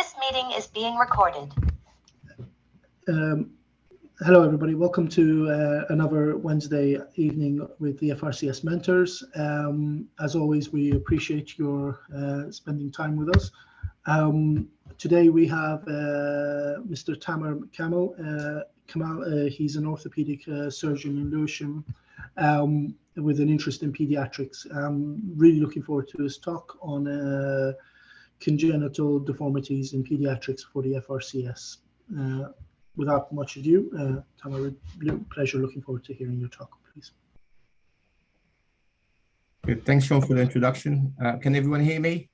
This meeting is being recorded. Hello, everybody. Welcome to another Wednesday evening with the FRCS mentors. As always, we appreciate your spending time with us. Today we have Mr. Tamer Kamal. He's an orthopedic surgeon in Lewisham with an interest in pediatrics. I'm really looking forward to his talk on congenital deformities in pediatrics for the FRCS. Without much ado, Tamer, pleasure. Looking forward to hearing your talk, please. Good. Thanks, Sean, for the introduction. Can everyone hear me?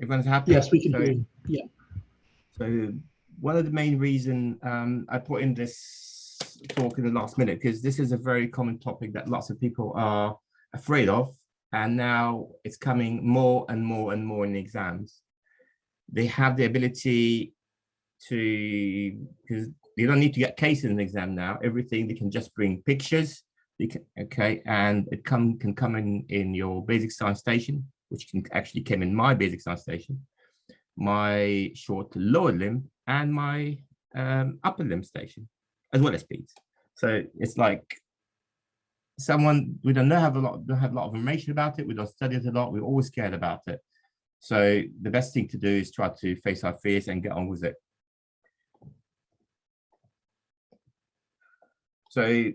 Everyone's happy? Yes, we can hear you. Yeah. So one of the main reasons I put in this talk in the last minute, because this is a very common topic that lots of people are afraid of, and now it's coming more and more and more in the exams. They have the ability to, because they don't need to get cases in the exam now. Everything, they can just bring pictures. They can, okay, and it can come in your basic science station, which can actually come in my basic science station, my short lower limb, and my upper limb station, as well as PEDS. So it's like we don't have a lot of information about it. We don't study it a lot. We're always scared about it. So the best thing to do is try to face our fears and get on with it. So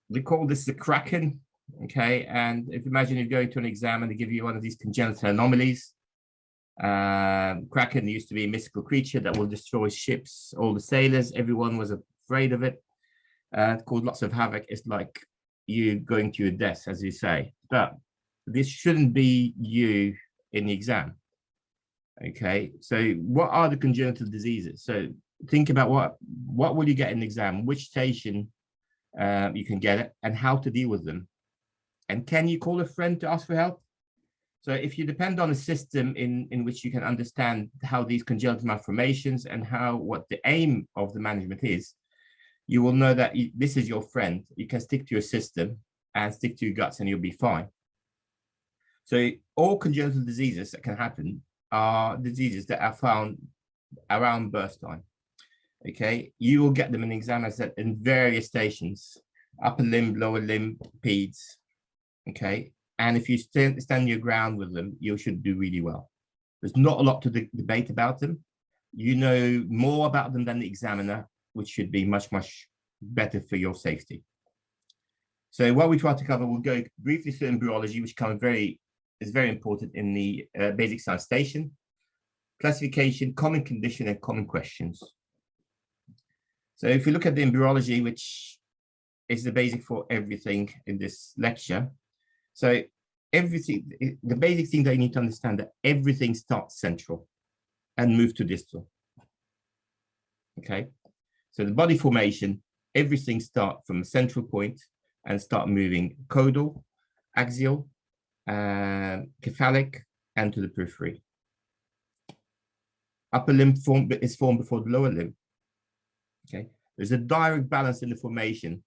we call this the Kraken, okay? And if you imagine you go to an exam and they give you one of these congenital anomalies, Kraken used to be a mystical creature that will destroy ships, all the sailors, everyone was afraid of it. It caused lots of havoc. It's like you going to your death, as you say. But this shouldn't be you in the exam, okay? So what are the congenital diseases? So think about what will you get in the exam, which station you can get it, and how to deal with them. And can you call a friend to ask for help? So if you depend on a system in which you can understand how these congenital malformations and what the aim of the management is, you will know that this is your friend. You can stick to your system and stick to your guts and you'll be fine. So all congenital diseases that can happen are diseases that are found around birth time. Okay, you will get them in exam, as said, in various stations, upper limb, lower limb, PEDS. Okay, and if you stand your ground with them, you should do really well. There's not a lot to debate about them. You know more about them than the examiner, which should be much, much better for your safety. So what we try to cover, we'll go briefly through embryology, which is very important in the basic science station, classification, common condition, and common questions. So if you look at the embryology, which is the basic for everything in this lecture, so the basic thing that you need to understand, that everything starts central and move to distal. Okay, so the body formation, everything starts from a central point and start moving caudal, axial, cephalic, and to the periphery. Upper limb is formed before the lower limb. Okay, there's a direct balance in the formation.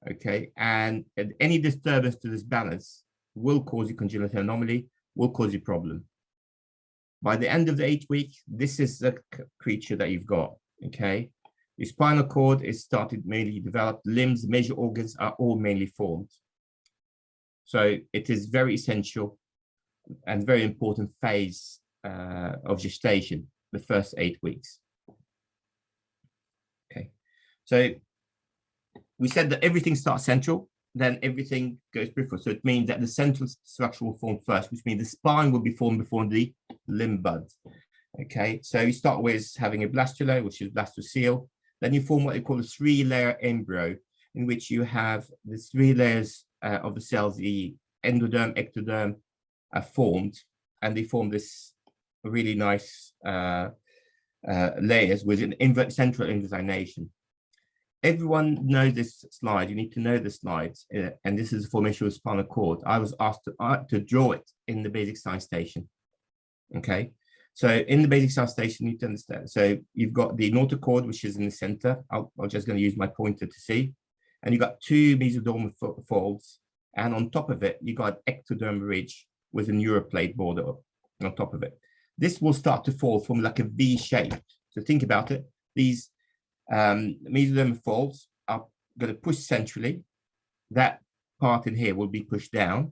Okay, and any disturbance to this balance will cause you congenital anomaly, will cause you problem. By the end of the 8 weeks, this is the creature that you've got. Okay, your spinal cord is started mainly developed, limbs, major organs are all mainly formed. So it is very essential and very important phase of gestation, the first 8 weeks. Okay, so we said that everything starts central, then everything goes peripheral. So it means that the central structure will form first, which means the spine will be formed before the limb buds. Okay, so you start with having a blastula, which is blastocele. Then you form what you call a 3-layer embryo, in which you have the 3 layers of the cells, the endoderm, ectoderm, are formed, and they form this really nice layers with an central inversionation. Everyone knows this slide. You need to know the slides, and this is the formation of the spinal cord. I was asked to draw it in the basic science station. Okay, so in the basic science station, you need to understand. So you've got the notochord, which is in the center. I'm just going to use my pointer to see, and you've got 2 mesodermal folds, and on top of it, you got ectoderm ridge with a neuroplate border on top of it. this will start to fall from like a V shape. So think about it. These mesodermal folds are going to push centrally. That part in here will be pushed down.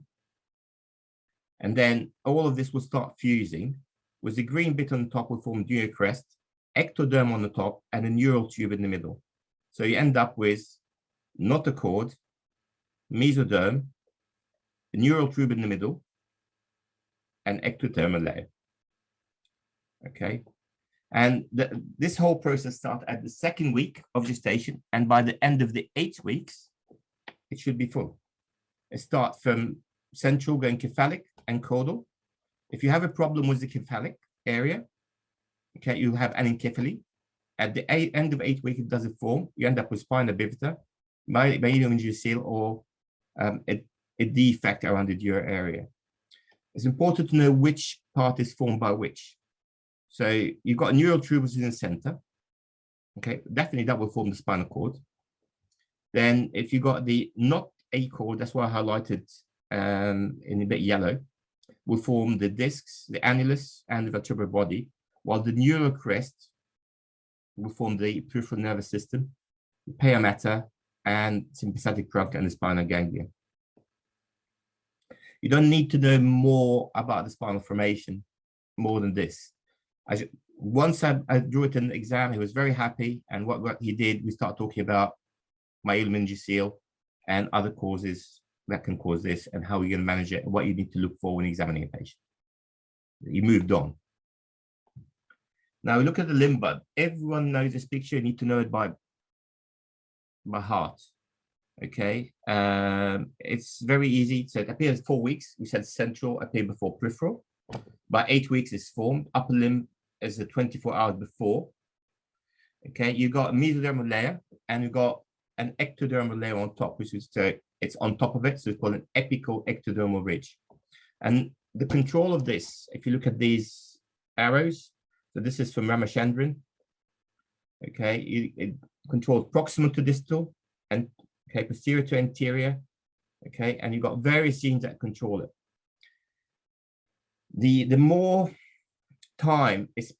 And then all of this will start fusing, with the green bit on the top will form neurocrest, ectoderm on the top, and a neural tube in the middle. So you end up with notochord, mesoderm, the neural tube in the middle, and ectodermal layer. Okay. And this whole process starts at the 2nd week of gestation, and by the end of the 8 weeks, it should be full. It starts from central going cephalic and caudal. If you have a problem with the cephalic area, okay, you have anencephaly. At the end of 8 weeks, it doesn't form. You end up with spina bifida, medial or a defect around the dura area. It's important to know which part is formed by which. So you've got neural tubes in the center. Okay, definitely that will form the spinal cord. Then if you got the not a cord, that's why I highlighted in a bit yellow, will form the discs, the annulus, and the vertebral body, while the neurocrest will form the peripheral nervous system, the pia mater, and sympathetic trunk and the spinal ganglia. You don't need to know more about the spinal formation more than this. Once I drew it in the exam, he was very happy, and what he did, we start talking about myelomeningocele and other causes that can cause this, and how you're going to manage it, and what you need to look for when examining a patient. You moved on. Now we look at the limb bud. Everyone knows this picture. You need to know it by heart. Okay, it's very easy. So it appears 4 weeks. We said central appear before peripheral. By 8 weeks, it's formed. Upper limb is the 24 hours before. Okay, you got a mesodermal layer, and you got an ectodermal layer on top, which is it's on top of it, so it's called an apical ectodermal ridge. And the control of this, if you look at these arrows, so this is from Ramachandran. Okay, it controls proximal to distal, and okay, posterior to anterior. Okay, and you've got various genes that control it. The more time is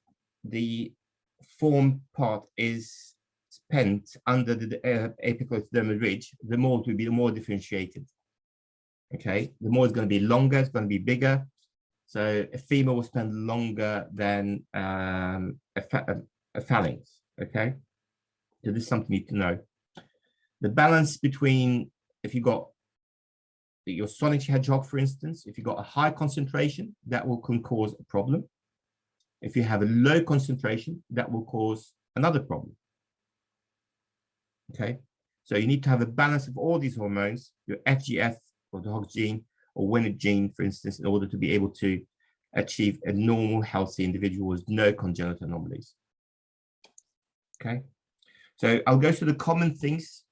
the form part is spent under the apical ectodermal ridge, the more it will be the more differentiated. Okay, the more it's going to be longer, it's going to be bigger. So a femur will spend longer than a phalanx. Okay, so this is something you need to know. The balance between, if you got your sonic hedgehog, for instance, if you got a high concentration, that can cause a problem. If you have a low concentration, that will cause another problem. Okay, so you need to have a balance of all these hormones, your FGF or the Hox gene or WNIT gene, for instance, in order to be able to achieve a normal, healthy individual with no congenital anomalies. Okay, so I'll go through the common things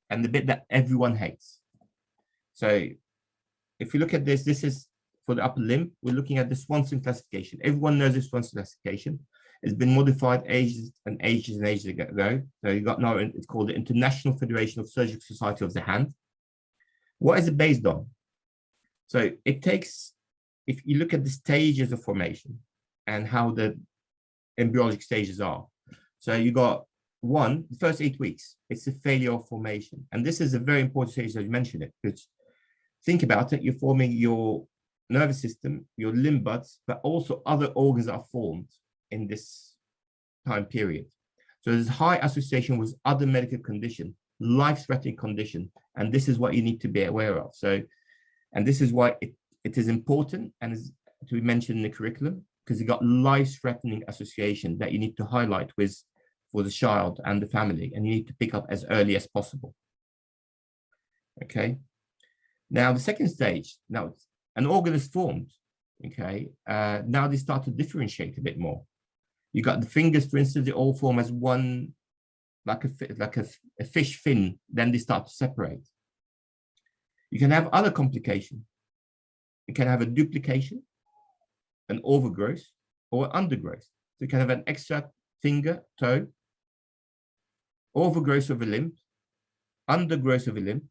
and the bit that everyone hates. So if you look at this, this is for the upper limb. We're looking at the Swanson classification. Everyone knows the Swanson classification. It's been modified ages and ages and ages ago. So you got now, it's called the International Federation of Surgical Society of the Hand. What is it based on? So it takes, if you look at the stages of formation and how the embryologic stages are. So you got one, the first 8 weeks, it's a failure of formation. And this is a very important stage that you mentioned it, because think about it, you're forming your nervous system, your limb buds, but also other organs are formed in this time period. So there's high association with other medical condition, life-threatening condition, and this is what you need to be aware of. So, and this is why it is important and is to be mentioned in the curriculum, because you got life-threatening association that you need to highlight with for the child and the family, and you need to pick up as early as possible. Okay. Now the second stage, now an organ is formed. Okay. Now they start to differentiate a bit more. You got the fingers, for instance, they all form as one, like a fish fin. Then they start to separate. You can have other complications. You can have a duplication, an overgrowth, or undergrowth. So you can have an extra finger, toe, overgrowth of a limb, undergrowth of a limb.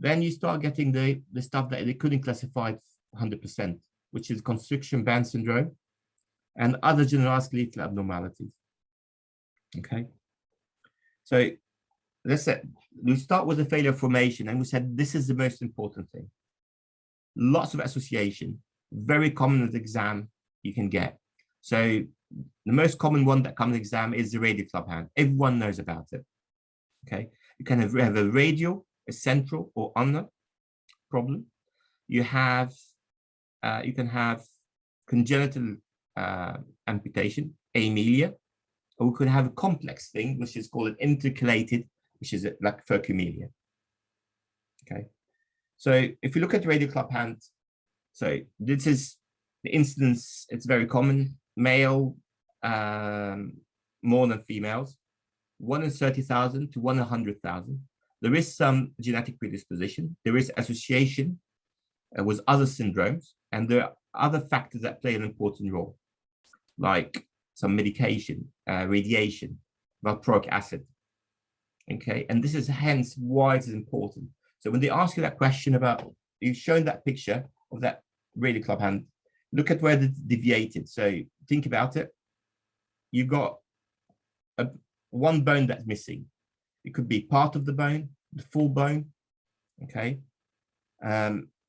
Then you start getting the stuff that they couldn't classify 100%, which is constriction band syndrome and other generalized skeletal abnormalities. Okay, so let's say we start with the failure of formation, and we said this is the most important thing. Lots of association, very common at the exam you can get. So the most common one that comes in exam is the radial club hand. Everyone knows about it. Okay, you can have a radial, a central, or ulnar problem. You have, you can have congenital amputation, amelia, or we could have a complex thing, which is called an intercalated, which is like furcumelia. Okay, so if you look at radial club hand, so this is the incidence. It's very common, male more than females, 1 in 30,000 to 1 in 100,000. There is some genetic predisposition. There is association with other syndromes, and there are other factors that play an important role, like some medication, radiation, valproic acid. Okay, and this is hence why it is important. So when they ask you that question about, you've shown that picture of that radial club hand, look at where it's deviated. So think about it. You've got one bone that's missing. It could be part of the bone, the full bone. Okay.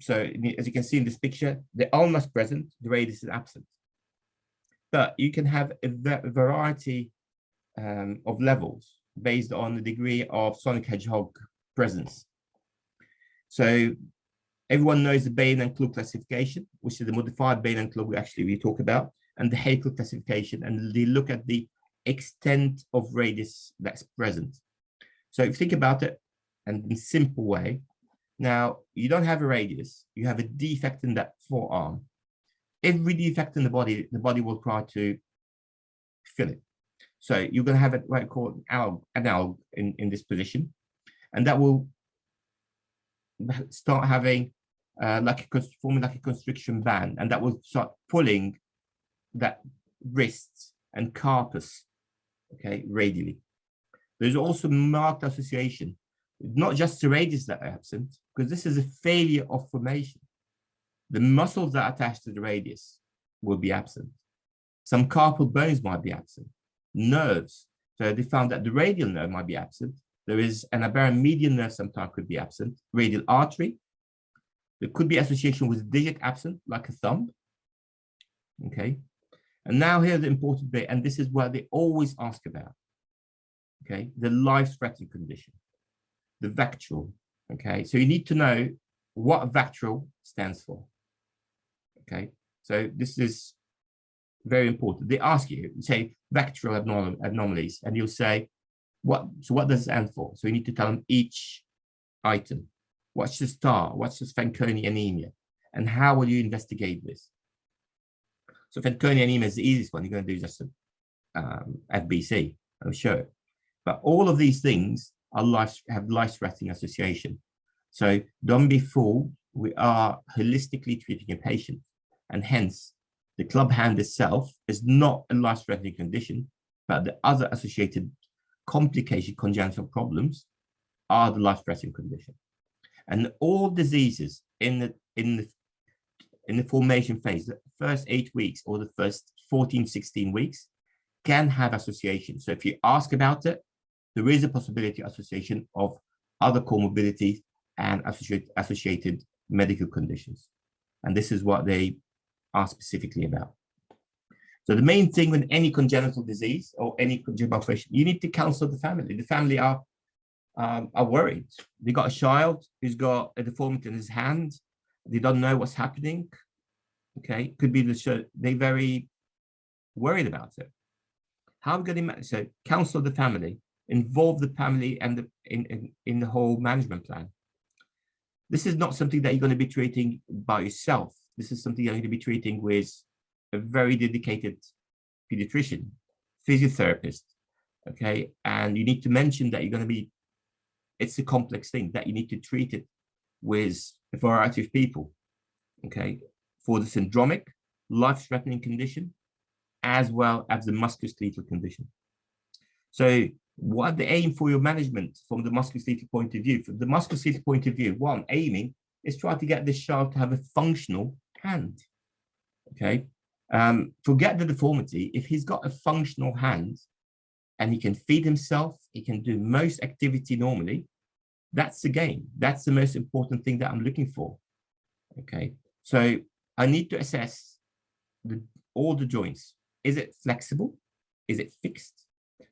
So as you can see in this picture, the ulna is present, the radius is absent. But you can have a variety of levels based on the degree of sonic hedgehog presence. So everyone knows the Bain and Klug classification, which is the modified Bain and Klug we talk about, and the Haeckel classification, and they look at the extent of radius that's present. So if you think about it, and in a simple way, now you don't have a radius, you have a defect in that forearm. Every defect in the body will try to fill it. So you're going to have it what I call an alg in this position, and that will start having forming like a constriction band, and that will start pulling that wrist and carpus, okay, radially. There's also marked association, not just the radius that are absent, because this is a failure of formation. The muscles that are attached to the radius will be absent. Some carpal bones might be absent. Nerves. So they found that the radial nerve might be absent. There is an aberrant median nerve sometimes could be absent. Radial artery. There could be association with a digit absent, like a thumb. Okay. And now here's the important bit, and this is what they always ask about. Okay. The life-threatening condition. The vectoral. Okay. So you need to know what vectoral stands for. Okay. So this is very important. They ask you, say, vectoral anomalies, and you'll say, what does it stand for? So you need to tell them each item. What's the star? What's the Fanconi anemia? And how will you investigate this? So Fanconi anemia is the easiest one. You're going to do just a FBC. I'll show it. But all of these things are have life-threatening association. So don't be fooled. We are holistically treating a patient, and hence the club hand itself is not a life-threatening condition, but the other associated complication, congenital problems, are the life-threatening condition. And all diseases in the formation phase, the first 8 weeks or the first 14, 16 weeks, can have association. So if you ask about it, there is a possibility of association of other comorbidities and associated medical conditions. And this is what they are specifically about. So the main thing with any congenital disease or any congenital malformation, you need to counsel the family. The family are worried. They got a child who's got a deformity in his hand. They don't know what's happening. Okay, could be they're very worried about it. How are we going to so counsel the family, involve the family and in the whole management plan. This is not something that you're going to be treating by yourself. This is something you're going to be treating with a very dedicated pediatrician, physiotherapist, okay? And you need to mention that you're going to be, it's a complex thing, that you need to treat it with a variety of people, okay? For the syndromic, life-threatening condition, as well as the musculoskeletal condition. So what the aim for your management from the musculoskeletal point of view? From the musculoskeletal point of view, one, aiming is try to get this child to have a functional hand, okay? Forget the deformity. If he's got a functional hand and he can feed himself, he can do most activity normally, that's the game. That's the most important thing that I'm looking for. Okay, so I need to assess all the joints. Is it flexible? Is it fixed?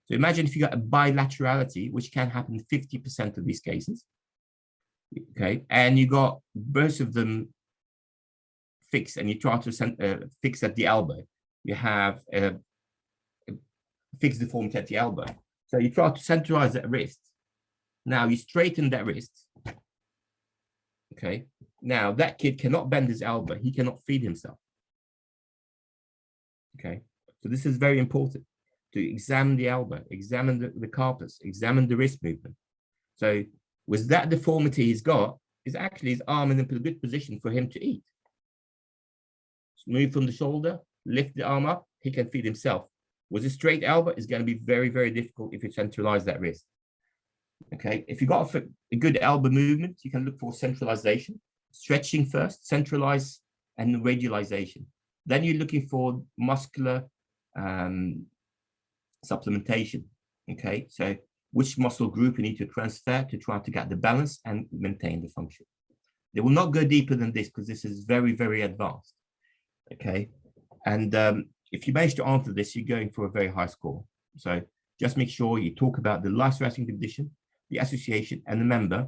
So imagine if you got a bilaterality, which can happen in 50% of these cases. Okay, and you got both of them fixed, and you try to fix at the elbow. You have a fixed deformity at the elbow. So you try to centralize that wrist. Now you straighten that wrist. Okay, now that kid cannot bend his elbow. He cannot feed himself. Okay, so this is very important to examine the elbow, examine the carpus, examine the wrist movement. So with that deformity he's got, is actually his arm in a good position for him to eat. Move from the shoulder, lift the arm up, he can feed himself. With a straight elbow, it's going to be very, very difficult if you centralize that wrist. Okay, if you got a good elbow movement, you can look for centralization, stretching first, centralize, and radialization. Then you're looking for muscular supplementation. Okay, so which muscle group you need to transfer to try to get the balance and maintain the function. They will not go deeper than this because this is very, very advanced. Okay, and if you manage to answer this, you're going for a very high score. So just make sure you talk about the life-threatening condition, the association, and remember,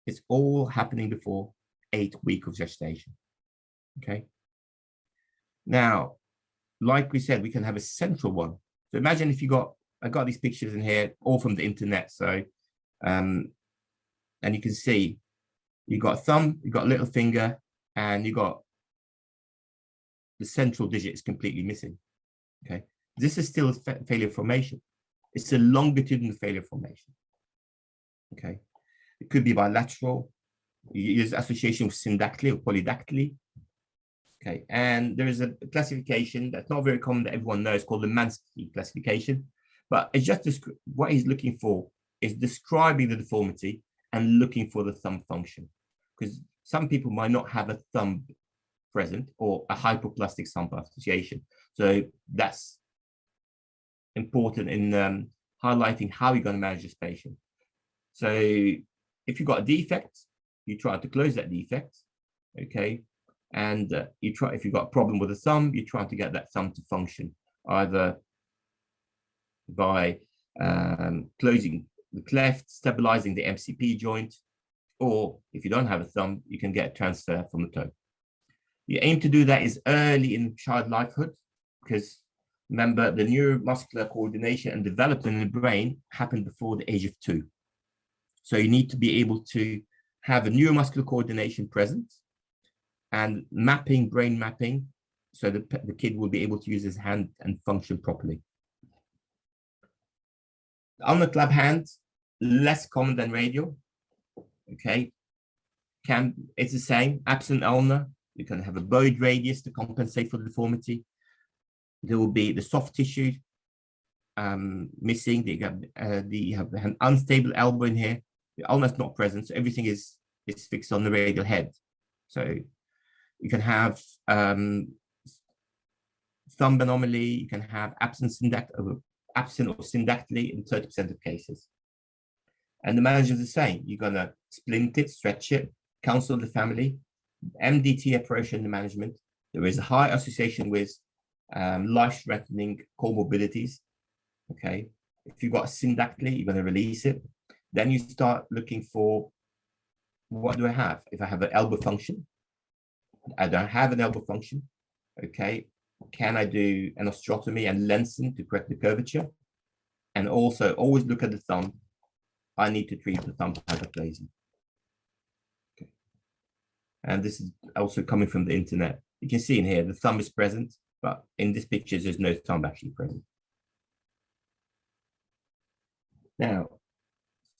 it's all happening before 8 weeks of gestation. Okay. Now, like we said, we can have a central one. So imagine if I got these pictures in here, all from the internet. So, and you can see you got thumb, you got little finger, and you got the central digit is completely missing. Okay, this is still a failure formation. It's a longitudinal failure formation. Okay, it could be bilateral. You use association with syndactyly or polydactyly. Okay, and there is a classification that's not very common that everyone knows called the Swanson Classification, but it's just what he's looking for is describing the deformity and looking for the thumb function, because some people might not have a thumb present or a hypoplastic thumb association. So that's important in highlighting how you're going to manage this patient. So if you've got a defect, you try to close that defect, okay? And you try, if you've got a problem with the thumb, you try to get that thumb to function, either by closing the cleft, stabilizing the MCP joint, or if you don't have a thumb, you can get a transfer from the toe. You aim to do that is early in child lifehood, because remember, the neuromuscular coordination and development in the brain happen before the age of 2. So you need to be able to have a neuromuscular coordination present and mapping, brain mapping, so that the kid will be able to use his hand and function properly. The ulnar club hand, less common than radial. Okay, it's the same. Absent ulnar, you can have a bowed radius to compensate for the deformity. There will be the soft tissue missing. You have an unstable elbow in here. The ulnar is not present, so everything is fixed on the radial head. So you can have thumb anomaly. You can have absent or syndactyly in 30% of cases. And the manager is the same. You're going to splint it, stretch it, counsel the family, MDT approach in the management. There is a high association with life-threatening comorbidities. Okay, if you've got syndactyly, you're going to release it. Then you start looking for, what do I have? If I have an elbow function, I don't have an elbow function. Okay, can I do an osteotomy and lengthen to correct the curvature? And also always look at the thumb. I need to treat the thumb hyperplasia. Okay. And this is also coming from the internet. You can see in here, the thumb is present, but in this picture, there's no thumb actually present. Now,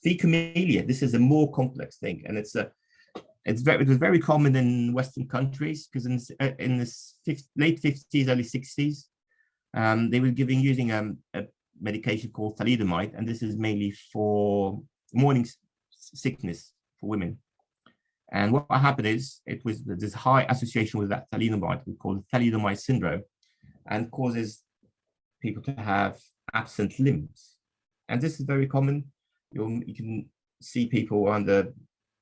fecomelia, this is a more complex thing, and it was very common in Western countries, because in the late 50s, early 60s, they were using a medication called thalidomide, and this is mainly for morning sickness for women. And what happened is, it was this high association with that thalidomide, we call it thalidomide syndrome, and causes people to have absent limbs. And this is very common. You can see people under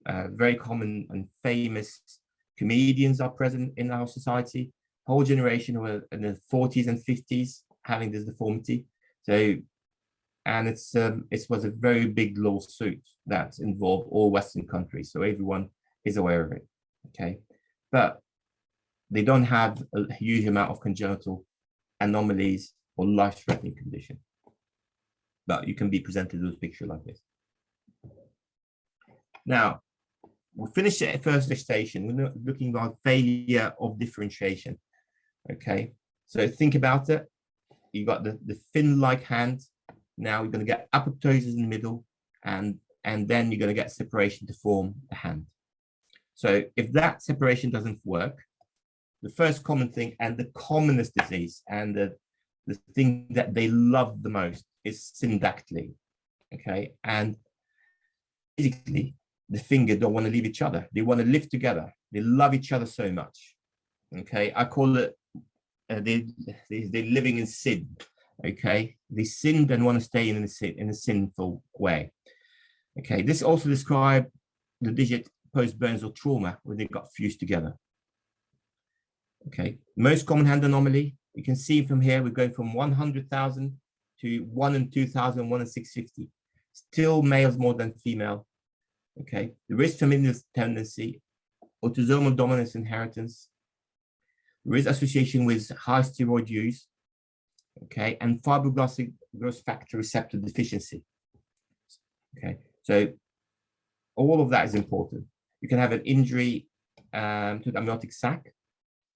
very common and famous comedians are present in our society. Whole generation who are in the 40s and 50s having this deformity. So, and it was a very big lawsuit that involved all Western countries. So everyone is aware of it. Okay, but they don't have a huge amount of congenital anomalies or life-threatening condition. But you can be presented with a picture like this. Now, we'll finish at first station. We're looking at failure of differentiation. Okay, so think about it. You got the fin-like hand. Now you're going to get apoptosis in the middle, and then you're going to get separation to form the hand. So if that separation doesn't work, the first common thing and the commonest disease and the thing that they love the most is syndactyly. Okay, and basically the finger don't want to leave each other. They want to live together. They love each other so much. Okay, I call it they're living in sin. Okay, they sinned and want to stay in a sinful way. Okay, this also describes the digit post-burns or trauma when they got fused together. Okay, most common hand anomaly, you can see from here, we're going from 100,000 to 1 in 2,000, 1 in 650. Still males more than female. Okay, there is familial tendency, autosomal dominance inheritance. There is association with high steroid use. Okay, and fibroblastic growth factor receptor deficiency. Okay, so all of that is important. You can have an injury to the amniotic sac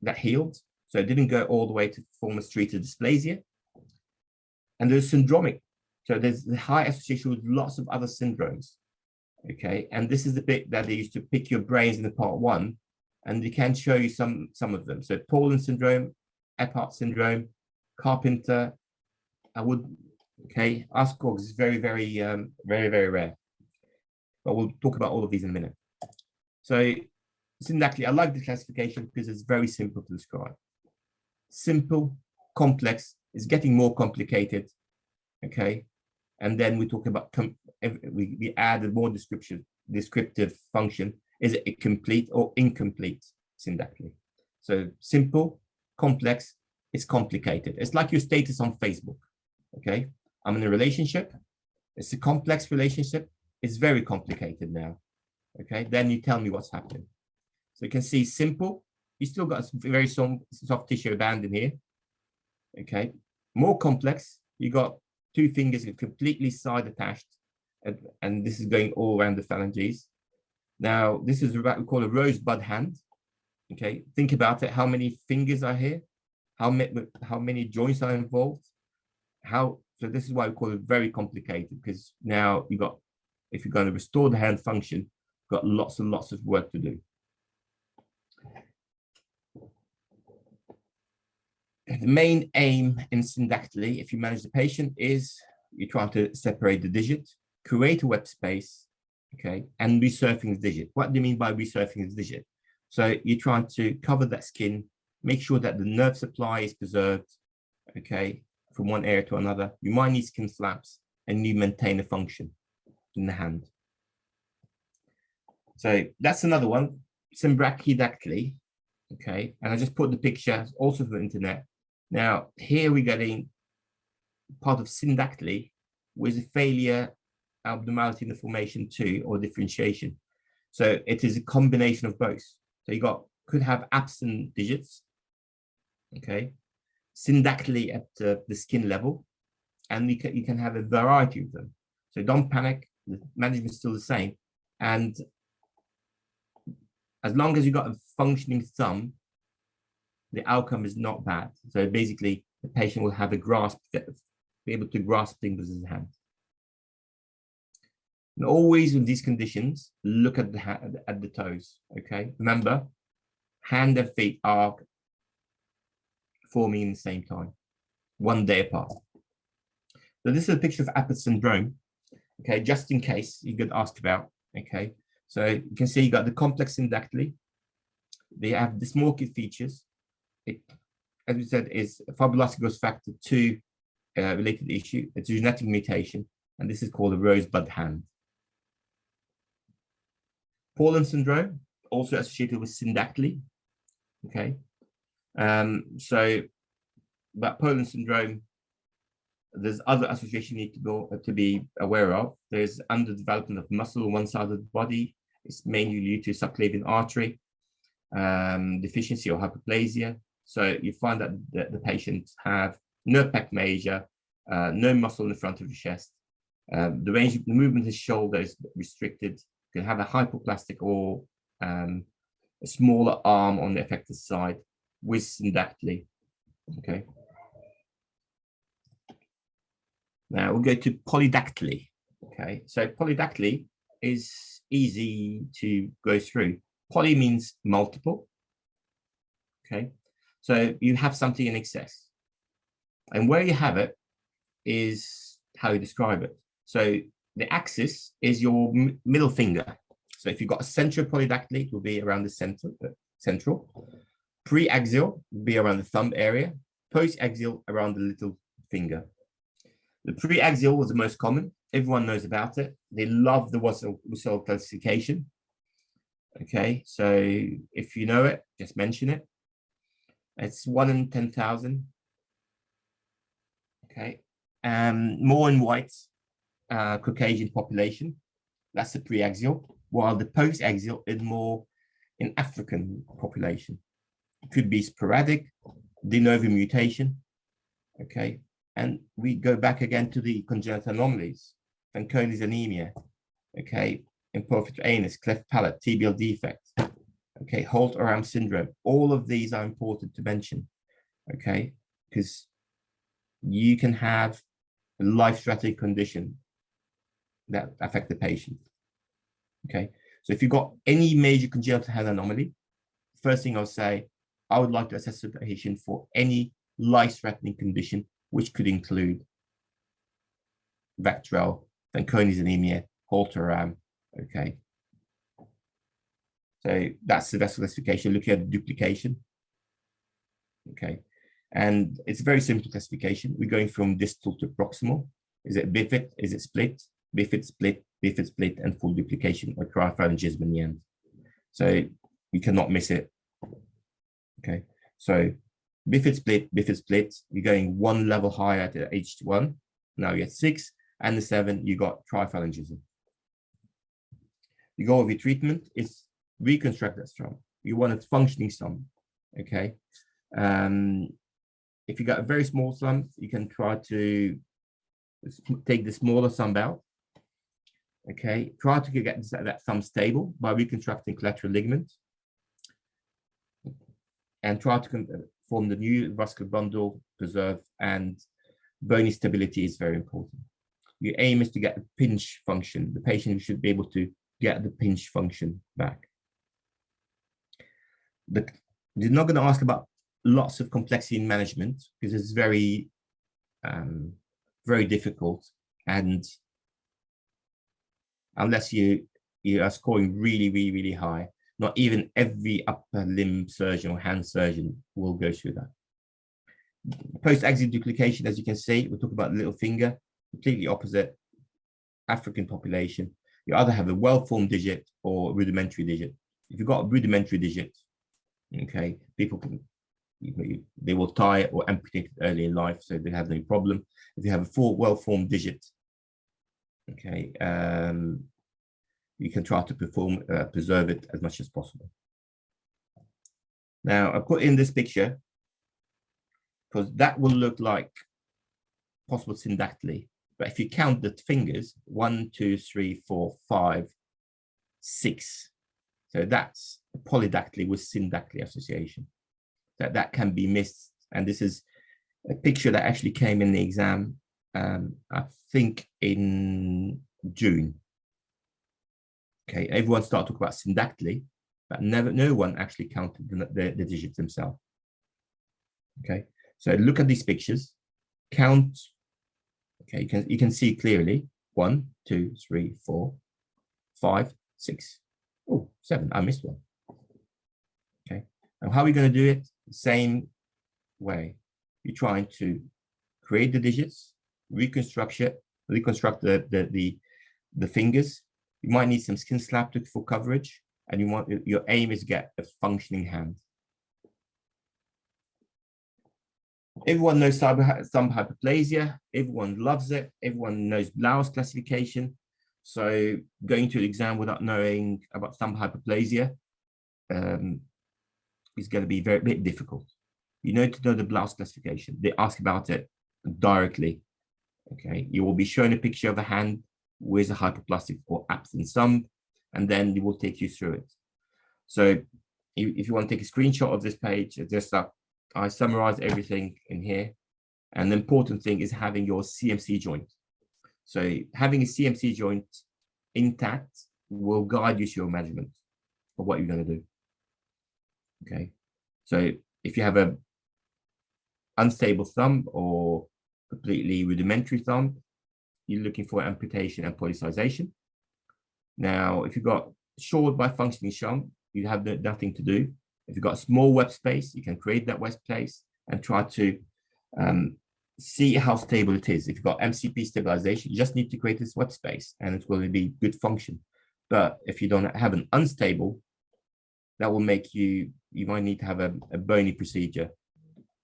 that healed, so it didn't go all the way to form a streeted dysplasia. And there's syndromic, so there's the high association with lots of other syndromes. Okay, and this is the bit that they used to pick your brains in the part 1, and they can show you some of them. So Poland syndrome, Eppard syndrome, Carpenter. Ascog is very, very rare. But we'll talk about all of these in a minute. So syndactyly, I like the classification because it's very simple to describe. Simple, complex, is getting more complicated. Okay, and then we talk about we added more descriptive function. Is it a complete or incomplete syndactyly? So simple, complex, it's complicated. It's like your status on Facebook. Okay, I'm in a relationship. It's a complex relationship. It's very complicated now. Okay, then you tell me what's happening. So you can see simple. You still got a very soft tissue band in here. Okay, more complex. You got 2 fingers completely side attached, and this is going all around the phalanges. Now this is what we call a rosebud hand. Okay, think about it. How many fingers are here? How many joints are involved? So this is why we call it very complicated, because now you got, if you're going to restore the hand function, you've got lots and lots of work to do. The main aim in syndactyly, if you manage the patient, is you're trying to separate the digit, create a web space, okay, and resurfacing the digit. What do you mean by resurfacing the digit? So you're trying to cover that skin, make sure that the nerve supply is preserved, okay, from one area to another. You might need skin flaps, and you maintain a function in the hand. So that's another one, some Brachiodactyly, okay, and I just put the picture also from the internet. Now here we're getting part of syndactyly with a failure, abnormality in the formation 2 or differentiation. So it is a combination of both. So you could have absent digits, okay, syndactyly at the skin level, and you can have a variety of them. So don't panic. The management is still the same, and as long as you got a functioning thumb, the outcome is not bad. So basically, the patient will have a grasp, be able to grasp things with his hand. And always in these conditions, look at the toes. Okay, remember, hand and feet are forming in the same time, 1 day apart. So this is a picture of Apert syndrome. Okay, just in case you get asked about. Okay, so you can see you got the complex syndactyly. They have dysmorphic features. as we said, is fibroelastic growth factor 2 related issue. It's a genetic mutation, and this is called a rosebud hand. Poland syndrome, also associated with syndactyly. Okay, but Poland syndrome, there's other association you need to be aware of. There's underdevelopment of muscle on one side of the body. It's mainly due to subclavian artery deficiency or hyperplasia. So you find that the patients have no pec major, no muscle in the front of the chest. The range of the movement of the shoulder is restricted. You can have a hypoplastic or a smaller arm on the affected side with syndactyly. Okay. Now we'll go to polydactyly. Okay, so polydactyly is easy to go through. Poly means multiple. Okay, so you have something in excess, and where you have it is how you describe it. So the axis is your middle finger. So if you've got a central polydactyly, it will be around the central. Preaxial will be around the thumb area. Postaxial around the little finger. The preaxial was the most common. Everyone knows about it. They love the Swanson classification. Okay, so if you know it, just mention it. It's 1 in 10,000. Okay, more in white Caucasian population. That's the preaxial, while the postaxial is more in African population. It could be sporadic, de novo mutation. Okay, and we go back again to the congenital anomalies, Fanconi's anemia. Okay, imperfect anus, cleft palate, tibial defect. Okay, Holt-Oram syndrome. All of these are important to mention. Okay, because you can have a life-threatening condition that affect the patient. Okay, so if you've got any major congenital hand anomaly, first thing I'll say, I would like to assess the patient for any life-threatening condition, which could include Lateral, Fanconi's anemia, Holt-Oram. Okay, so that's the vessel classification. Looking at the duplication. Okay, and it's a very simple classification. We're going from distal to proximal. Is it bifid? Is it split? Bifid split, and full duplication, or triphalangism in the end. So you cannot miss it. Okay, so bifid split, you're going one level higher to H1. Now you get 6, and the 7, you got triphalangism. You go over your treatment, it's reconstruct that stump. You want a functioning stump. Okay. If you got a very small stump, you can try to take the smaller stump out. Okay, try to get that thumb stable by reconstructing collateral ligament, and try to form the new vascular bundle, preserve, and bony stability is very important. Your aim is to get the pinch function. The patient should be able to get the pinch function back. They're not going to ask about lots of complexity in management because it's very, very difficult, and unless you are scoring really high, not even every upper limb surgeon or hand surgeon will go through that. Post-axial duplication, as you can see, we're talking about little finger, completely opposite African population. You either have a well-formed digit or rudimentary digit. If you've got a rudimentary digit, okay, people can, they will tie it or amputate it early in life, so they have no problem. If you have a full, well-formed digit, okay, you can try to preserve it as much as possible. Now, I put in this picture because that will look like possible syndactyly. But if you count the fingers, 1, 2, 3, 4, 5, 6. So that's a polydactyly with syndactyly association. That can be missed. And this is a picture that actually came in the exam, I think in June. Okay, everyone started talking about syndactyly, but no one actually counted the digits themselves. Okay, so look at these pictures, count. Okay, you can see clearly 1, 2, 3, 4, 5, 6. Oh, 7. I missed one. Okay, and how are we going to do it? Same way. You're trying to create the digits, reconstruct the fingers. You might need some skin slapstick for coverage, and your aim is to get a functioning hand. Everyone knows thumb hyperplasia. Everyone loves it. Everyone knows Lateral classification. So going to the exam without knowing about thumb hyperplasia is going to be a bit difficult. You need to know the Lateral classification. They ask about it directly. Okay, you will be shown a picture of a hand with a hypoplastic or absent thumb, and then they will take you through it. So if you want to take a screenshot of this page, I summarize everything in here. And the important thing is having your CMC joint. So having a CMC joint intact will guide you to your measurement of what you're going to do. Okay, so if you have a unstable thumb or completely rudimentary thumb, you're looking for amputation and polycization. Now, if you've got short by functioning shunt, you have nothing to do. If you've got a small web space, you can create that web space and try to see how stable it is. If you've got MCP stabilization, you just need to create this web space and it's going to be good function. But if you don't have an unstable, that will make you might need to have a bony procedure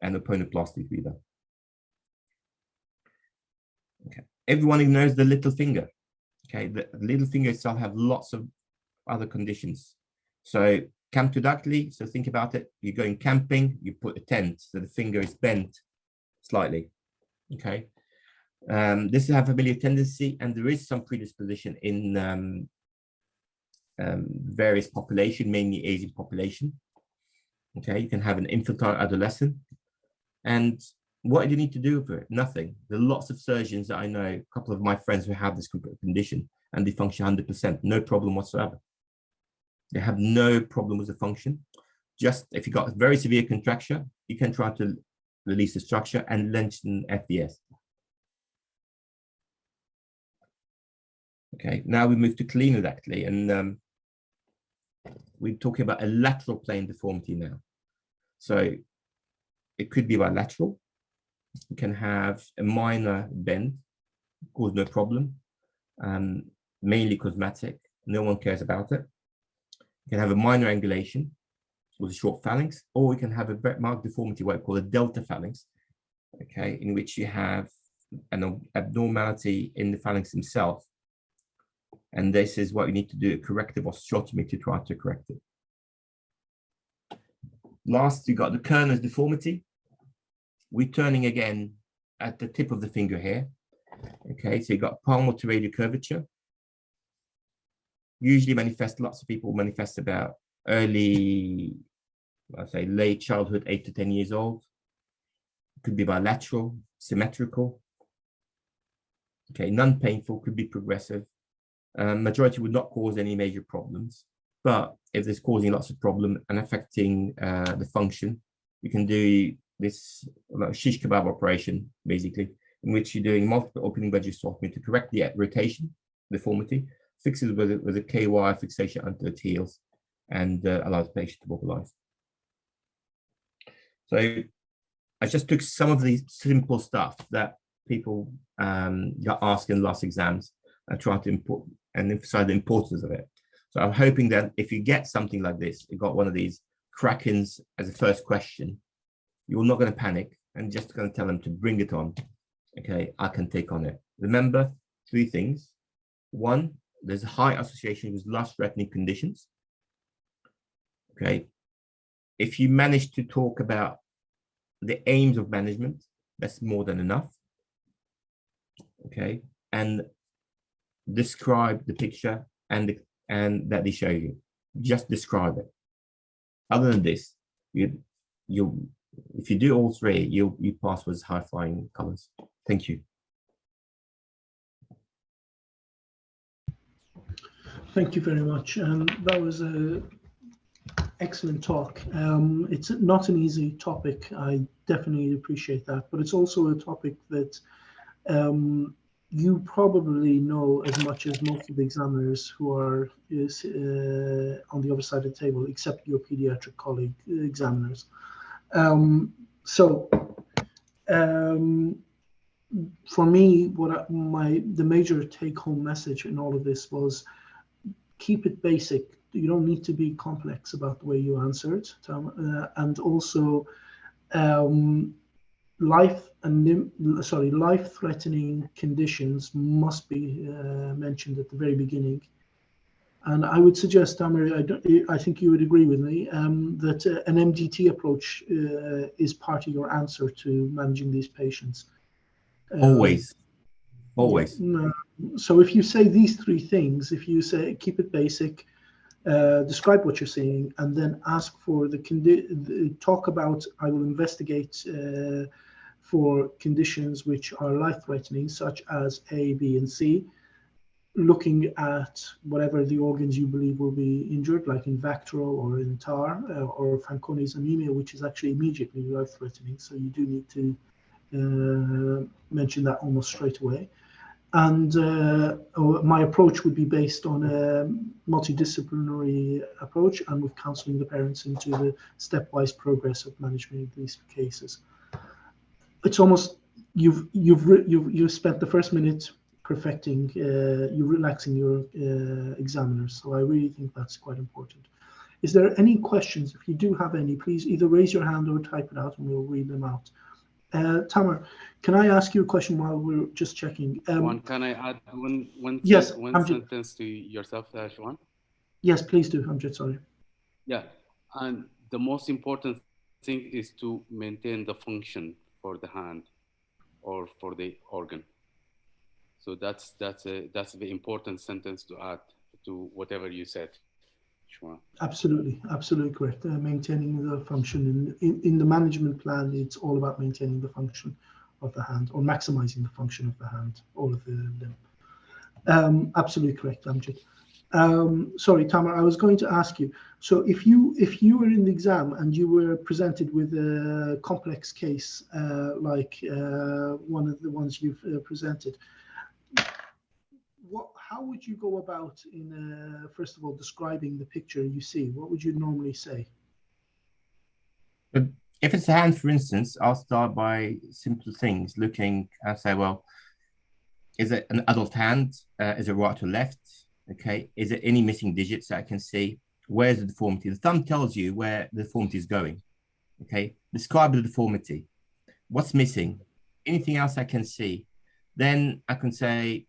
and a ponoplasty either. Okay, everyone knows the little finger. Okay, the little finger itself have lots of other conditions. So camptodactyly, so think about it. You're going camping, you put a tent, so the finger is bent slightly. Okay, this is a familiar tendency, and there is some predisposition in various population, mainly Asian population. Okay, you can have an infantile adolescent, and what do you need to do for it? Nothing. There are lots of surgeons that I know, a couple of my friends who have this condition, and they function 100%, no problem whatsoever. They have no problem with the function. Just if you got a very severe contracture, you can try to release the structure and lengthen FDS. Okay, now we move to clinodactyly, and we're talking about a lateral plane deformity now. So it could be bilateral. You can have a minor bend, cause no problem, mainly cosmetic. No one cares about it. You can have a minor angulation with a short phalanx, or you can have a very marked deformity, what I call a delta phalanx, okay, in which you have an abnormality in the phalanx himself. And this is what you need to do, a corrective osteotomy to try to correct it. Last, you got the Kerners deformity. We're turning again at the tip of the finger here. Okay, so you got palmar to radial curvature. Usually lots of people manifest about early, I'd say late childhood, 8 to 10 years old. It could be bilateral, symmetrical. Okay, non-painful, could be progressive. Majority would not cause any major problems, but if it's causing lots of problem and affecting the function, you can do this shish kebab operation, basically, in which you're doing multiple opening brachiodactyly to correct the rotation, deformity, fix it with a KY fixation under its heels, and allows the patient to mobilize. So I just took some of the simple stuff that people got asked in last exams and tried to import and emphasize the importance of it. So I'm hoping that if you get something like this, you got one of these Krakens as a first question, you're not going to panic and just going to tell them to bring it on. Okay, I can take on it. Remember 3 things. 1, there's a high association with life-threatening conditions. Okay, if you manage to talk about the aims of management, that's more than enough. Okay, and describe the picture and that they show you. Just describe it. Other than this, if you do all 3, you pass with high flying colors. Thank you. Thank you very much. That was an excellent talk. It's not an easy topic. I definitely appreciate that, but it's also a topic that you probably know as much as most of the examiners who are on the other side of the table, except your pediatric colleague examiners. So for me, the major take-home message in all of this was keep it basic. You don't need to be complex about the way you answer it, Tom. And also, life-threatening conditions must be mentioned at the very beginning. And I would suggest, Tamer, I think you would agree with me, that an MDT approach is part of your answer to managing these patients. Always. Yeah, so if you say these three things, if you say keep it basic, describe what you're seeing, and then ask for talk about, I will investigate for conditions which are life-threatening, such as A, B, and C, looking at whatever the organs you believe will be injured, like in Vactral or in TAR or Fanconi's anemia, which is actually immediately life-threatening. So you do need to mention that almost straight away. And my approach would be based on a multidisciplinary approach and with counseling the parents into the stepwise progress of management of these cases. It's almost, you've spent the first minute perfecting, you're relaxing your examiners. So I really think that's quite important. Is there any questions? If you do have any, please either raise your hand or type it out and we'll read them out. Tamer, can I ask you a question while we're just checking? Can I add one yes, sentence to yourself, Shwan? Yes, please do, Amjad, sorry. Yeah, and the most important thing is to maintain the function for the hand or for the organ. So that's the important sentence to add to whatever you said, Shwan. Absolutely correct. Maintaining the function in the management plan, it's all about maintaining the function of the hand or maximizing the function of the hand, all of the limb. Absolutely correct, Amjad. Sorry, Tamer, I was going to ask you. So if you were in the exam and you were presented with a complex case like one of the ones you've presented, how would you go about in first of all describing the picture you see? What would you normally say? But if it's a hand, for instance, I'll start by simple things, looking and say, well, is it an adult hand? Is it right or left? Okay. Is there any missing digits that I can see? Where's the deformity? The thumb tells you where the deformity is going. Okay. Describe the deformity. What's missing? Anything else I can see? Then I can say,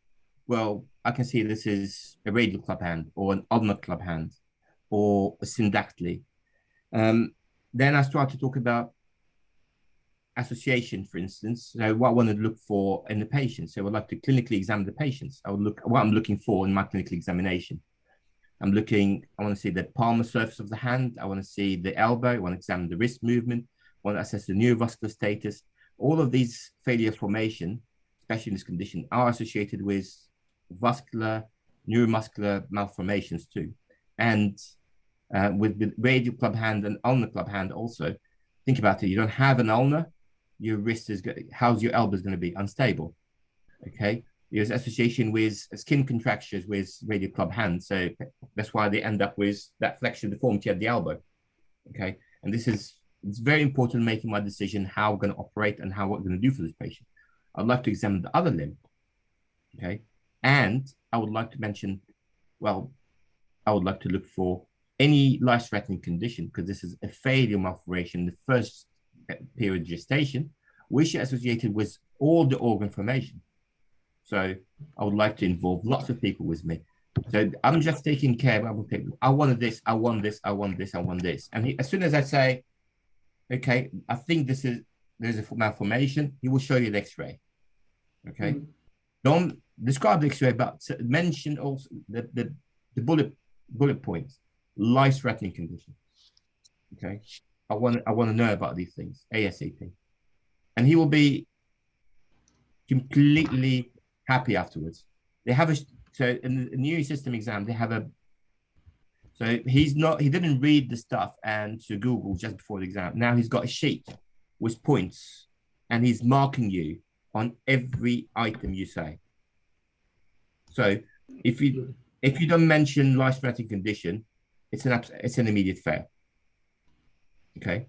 well, I can see this is a radial club hand or an ulnar club hand or a syndactyly. Then I start to talk about association, for instance. So what I want to look for in the patient. So I would like to clinically examine the patients. I would look what I'm looking for in my clinical examination. I want to see the palmar surface of the hand. I want to see the elbow. I want to examine the wrist movement. I want to assess the neurovascular status. All of these failure formation, especially in this condition, are associated with vascular, neuromuscular malformations too. And with radial club hand and ulnar club hand also, think about it. You don't have an ulnar, your wrist is how's your elbow going to be? Unstable. Okay. There's association with skin contractures with radial club hand. So that's why they end up with that flexion deformity at the elbow. Okay. And it's very important in making my decision how I'm going to operate and what I'm going to do for this patient. I'd like to examine the other limb. Okay. And I would like to mention, well, I would like to look for any life-threatening condition, because this is a failure malformation in the first period of gestation, which is associated with all the organ formation. So I would like to involve lots of people with me. So I'm just taking care of I wanted this, I want this, I want this, I want this. And as soon as I say, okay, I think there's a malformation, he will show you the X-ray. Okay. Mm-hmm. Don't describe the X-ray, but mention also the bullet points. Life-threatening condition. Okay, I want to know about these things ASAP, and he will be completely happy afterwards. They have so in the new system exam they have so he didn't read the stuff and to Google just before the exam. Now he's got a sheet with points, and he's marking you on every item you say. So if you don't mention life-threatening condition, it's an immediate fail. Okay,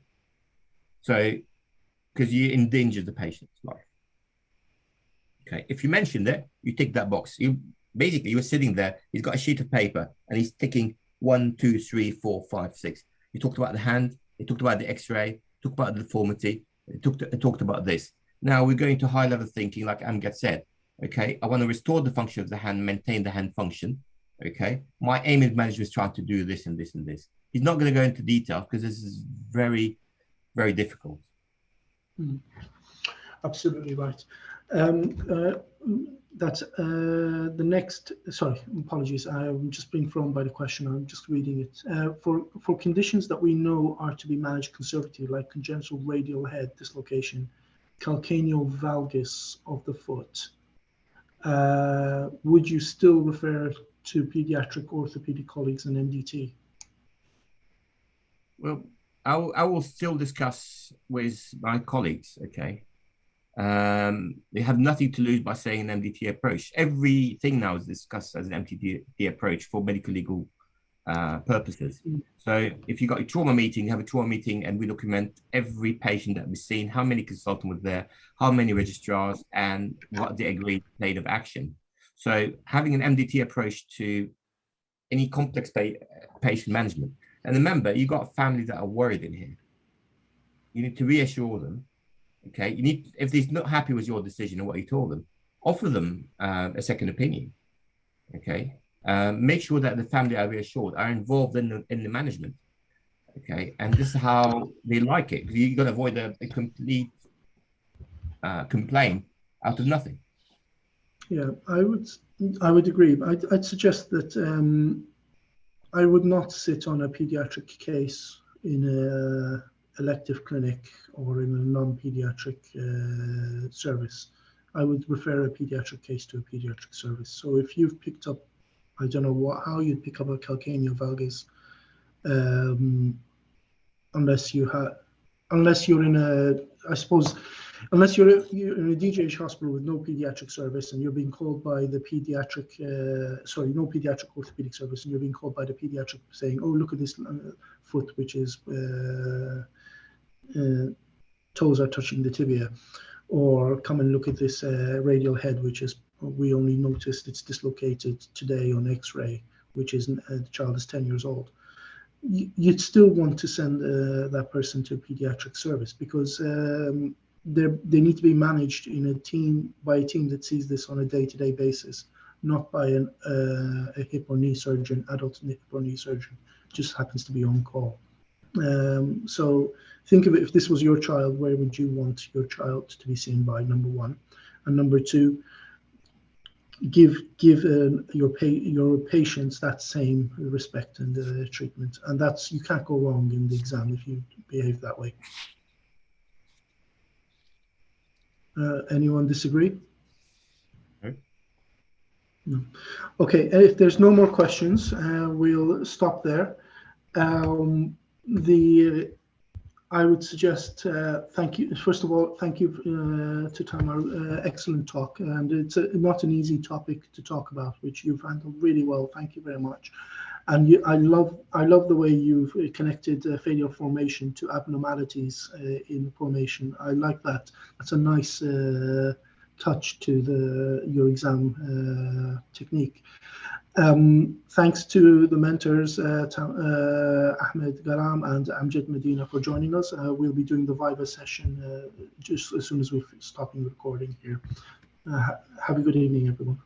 so because you endanger the patient's life. Okay, if you mentioned it, you tick that box. You basically, you're sitting there, he's got a sheet of paper and he's ticking 1, 2, 3, 4, 5, 6. You talked about the hand, you talked about the x-ray, talked about the deformity, talked about this. Now we're going to high level thinking, like Amjad said. Okay, I want to restore the function of the hand, maintain the hand function. Okay, my aim as manager is trying to do this and this and this. He's not going to go into detail because this is very, very difficult. Absolutely right. That's the next, sorry, apologies. I'm just being thrown by the question. I'm just reading it. For conditions that we know are to be managed conservatively, like congenital radial head dislocation, calcaneal valgus of the foot, would you still refer to pediatric orthopedic colleagues and MDT? Well, I will still discuss with my colleagues, okay? They have nothing to lose by saying an MDT approach. Everything now is discussed as an MDT approach for medical legal purposes. So if you got a trauma meeting, you have a trauma meeting and we document every patient that we've seen, how many consultants were there, how many registrars, and what the agreed plan of action. So having an MDT approach to any complex patient management. And remember, you got families that are worried in here. You need to reassure them. Okay, you need, if they're not happy with your decision and what you told them, offer them a second opinion. Okay, make sure that the family are reassured, are involved in the management. Okay, and this is how they like it. You're going to avoid a complete complaint out of nothing. Yeah, I would agree. I'd suggest that I would not sit on a pediatric case in a elective clinic or in a non-pediatric service. I would refer a pediatric case to a pediatric service. So if you've picked up, I don't know how you'd pick up a calcaneal valgus, unless you're in a, I suppose, unless you're in a DGH hospital with no pediatric service and you're being called by the pediatric, no pediatric orthopedic service, and you're being called by the pediatric saying, oh, look at this foot, which is toes are touching the tibia, or come and look at this radial head, which is, we only noticed it's dislocated today on x-ray, which isn't, the child is 10 years old. You'd still want to send that person to a pediatric service because they need to be managed in a team, by a team that sees this on a day-to-day basis, not by a hip or knee surgeon, adult hip or knee surgeon, just happens to be on call. So think of it, if this was your child, where would you want your child to be seen by, number one? And number two, give your patients that same respect and treatment. And that's, you can't go wrong in the exam if you behave that way. Anyone disagree? No. Okay, if there's no more questions, we'll stop there. I would suggest, thank you. First of all, thank you to Tamar. Excellent talk, and it's not an easy topic to talk about, which you've handled really well. Thank you very much. And I love the way you've connected failure formation to abnormalities in formation. I like that. That's a nice touch to your exam technique. Thanks to the mentors, Ahmed Garam and Amjad Medina, for joining us. We'll be doing the Viva session just as soon as we're stopping recording here. Have a good evening, everyone.